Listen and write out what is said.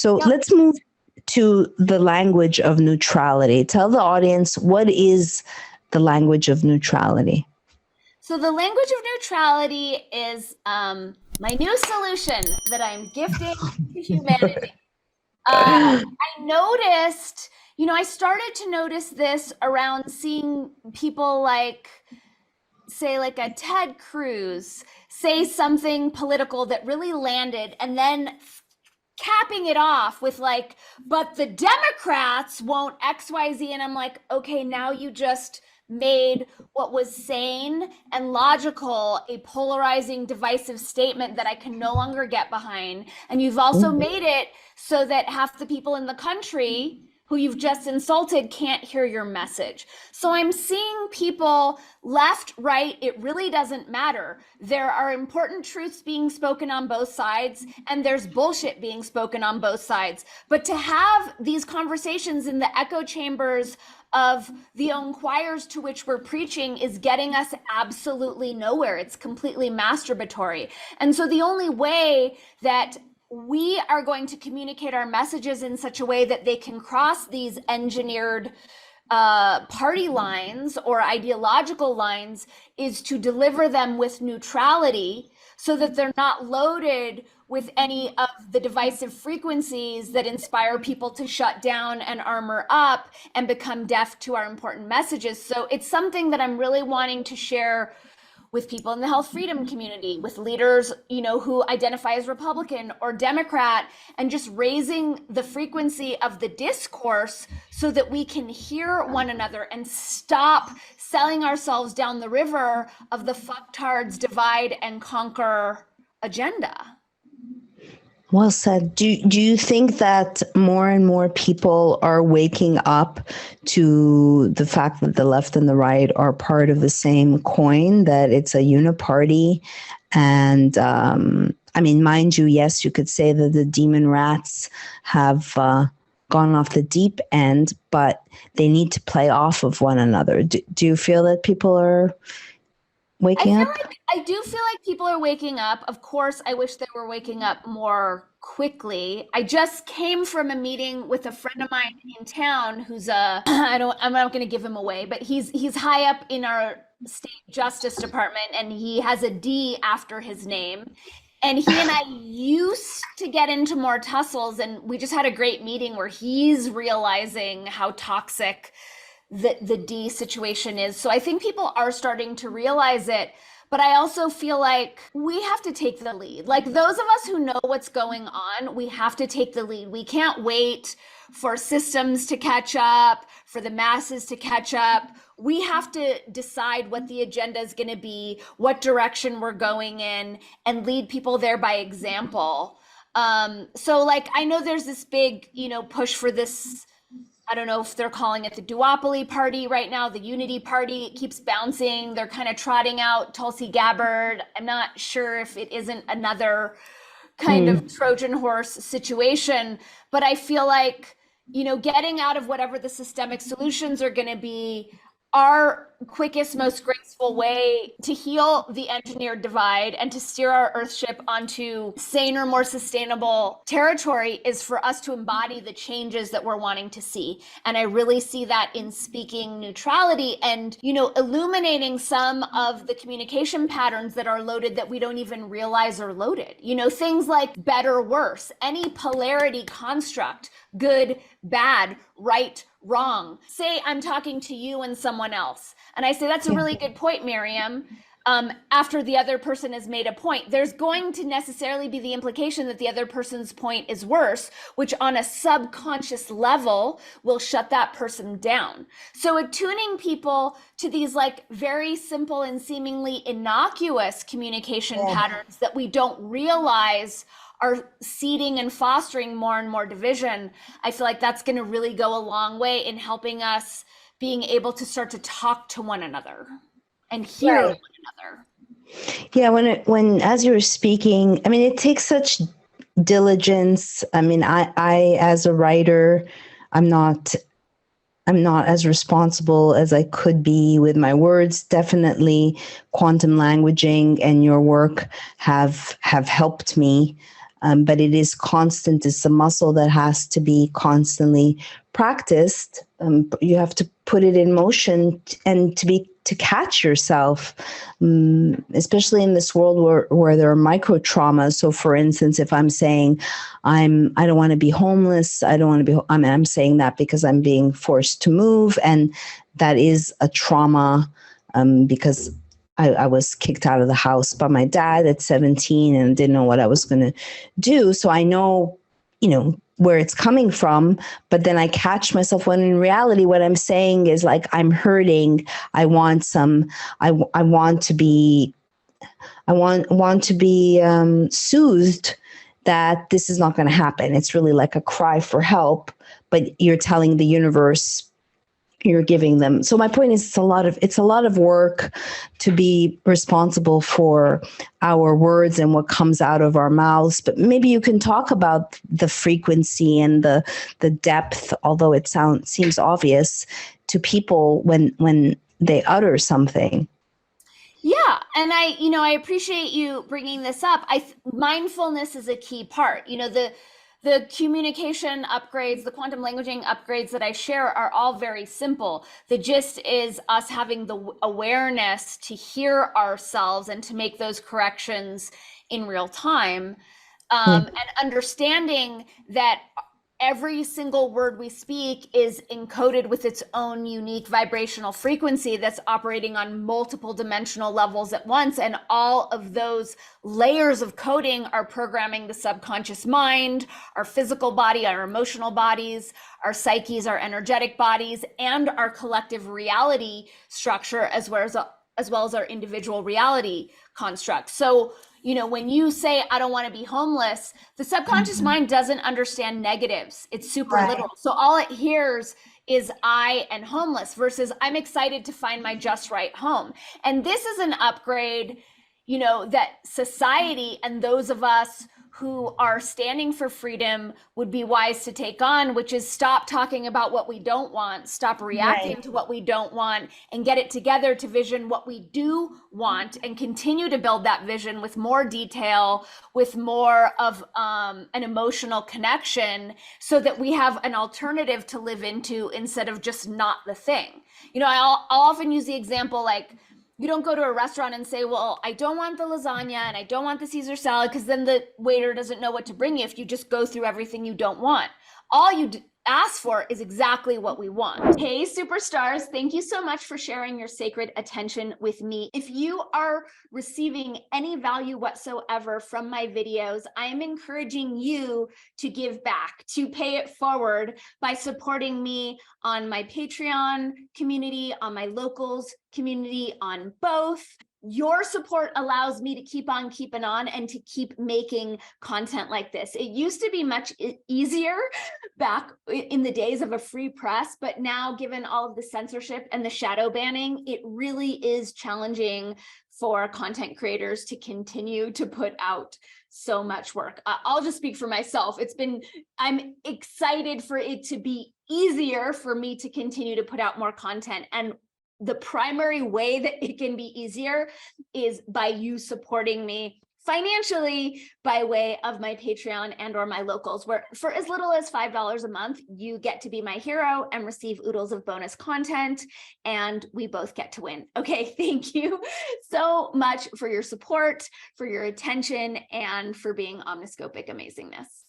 So let's move to the language of neutrality. Tell the audience, what is the language of neutrality? So the language of neutrality is my new solution that I'm gifting to humanity. I noticed, I started to notice this around seeing people like, say, like a Ted Cruz say something political that really landed, and then capping it off with like, but the Democrats won't XYZ. And I'm like, okay, now you just made what was sane and logical a polarizing, divisive statement that I can no longer get behind. And you've also made it so that half the people in the country who you've just insulted can't hear your message. So I'm seeing people left, right, it really doesn't matter. There are important truths being spoken on both sides, and there's bullshit being spoken on both sides. But to have these conversations in the echo chambers of the own choirs to which we're preaching is getting us absolutely nowhere. It's completely masturbatory. And so the only way that we are going to communicate our messages in such a way that they can cross these engineered party lines or ideological lines is to deliver them with neutrality so that they're not loaded with any of the divisive frequencies that inspire people to shut down and armor up and become deaf to our important messages. So it's something that I'm really wanting to share with people in the health freedom community, with leaders, who identify as Republican or Democrat, and just raising the frequency of the discourse so that we can hear one another and stop selling ourselves down the river of the fucktards divide and conquer agenda. Well said. Do you think that more and more people are waking up to the fact that the left and the right are part of the same coin, that it's a uniparty? And mind you, yes, you could say that the demon rats have gone off the deep end, but they need to play off of one another. Do you feel that people are waking up? I do feel like people are waking up. Of course, I wish they were waking up more quickly. I just came from a meeting with a friend of mine in town who's I'm not going to give him away, but he's high up in our state justice department, and he has a D after his name. And he and I used to get into more tussles, and we just had a great meeting where he's realizing how toxic the D situation is. So I think people are starting to realize it, but I also feel like we have to take the lead. Like those of us who know what's going on, we have to take the lead. We can't wait for systems to catch up, for the masses to catch up. We have to decide what the agenda is going to be, what direction we're going in, and lead people there by example. So like, I know there's this big, push for this, I don't know if they're calling it the duopoly party right now, the unity party. It keeps bouncing. They're kind of trotting out Tulsi Gabbard. I'm not sure if it isn't another kind of Trojan horse situation, but I feel like, getting out of whatever the systemic solutions are going to be, our quickest, most graceful way to heal the engineered divide and to steer our Earthship onto saner, more sustainable territory is for us to embody the changes that we're wanting to see. And I really see that in speaking neutrality and, illuminating some of the communication patterns that are loaded that we don't even realize are loaded. Things like better, worse, any polarity construct, good, bad, right, wrong. Say I'm talking to you and someone else, and I say, that's a really good point, Maryam. After the other person has made a point, there's going to necessarily be the implication that the other person's point is worse, which on a subconscious level will shut that person down. So attuning people to these like very simple and seemingly innocuous communication patterns that we don't realize are seeding and fostering more and more division, I feel like that's going to really go a long way in helping us being able to start to talk to one another and hear one another. Yeah, when as you were speaking, it takes such diligence. I as a writer, I'm not as responsible as I could be with my words. Definitely quantum languaging and your work have helped me but it is constant. It's a muscle that has to be constantly practiced. You have to put it in motion and to catch yourself, especially in this world where there are micro traumas. So, for instance, if I'm saying I don't want to be homeless, I don't want to be. I'm saying that because I'm being forced to move, and that is a trauma because I was kicked out of the house by my dad at 17 and didn't know what I was going to do. So I know, where it's coming from, but then I catch myself when in reality, what I'm saying is like, I'm hurting. I want to be soothed that this is not going to happen. It's really like a cry for help, but you're telling the universe, you're giving them. So my point is, it's a lot of work to be responsible for our words and what comes out of our mouths. But maybe you can talk about the frequency and the depth, although it seems obvious to people when they utter something. Yeah, and I appreciate you bringing this up. Mindfulness is a key part. The communication upgrades, the quantum languaging upgrades that I share are all very simple. The gist is us having the awareness to hear ourselves and to make those corrections in real time, and understanding that every single word we speak is encoded with its own unique vibrational frequency that's operating on multiple dimensional levels at once. And all of those layers of coding are programming the subconscious mind, our physical body, our emotional bodies, our psyches, our energetic bodies, and our collective reality structure, as well as our individual reality construct. So, when you say, I don't want to be homeless, the subconscious mind doesn't understand negatives. It's super little. So all it hears is I and homeless versus I'm excited to find my just right home. And this is an upgrade, that society and those of us who are standing for freedom would be wise to take on, which is stop talking about what we don't want, stop reacting to what we don't want, and get it together to vision what we do want and continue to build that vision with more detail, with more of an emotional connection, so that we have an alternative to live into instead of just not the thing. I'll often use the example like, you don't go to a restaurant and say, well, I don't want the lasagna and I don't want the Caesar salad, because then the waiter doesn't know what to bring you if you just go through everything you don't want. All you ask for is exactly what we want. Hey, superstars, thank you so much for sharing your sacred attention with me. If you are receiving any value whatsoever from my videos, I am encouraging you to give back, to pay it forward by supporting me on my Patreon community, on my locals community, on both. Your support allows me to keep on keeping on and to keep making content like this. It used to be much easier back in the days of a free press, but now, given all of the censorship and the shadow banning, it really is challenging for content creators to continue to put out so much work. I'll just speak for myself. I'm excited for it to be easier for me to continue to put out more content. And the primary way that it can be easier is by you supporting me financially by way of my Patreon and or my locals, where for as little as $5 a month, you get to be my hero and receive oodles of bonus content, and we both get to win. Okay, thank you so much for your support, for your attention, and for being omniscopic amazingness.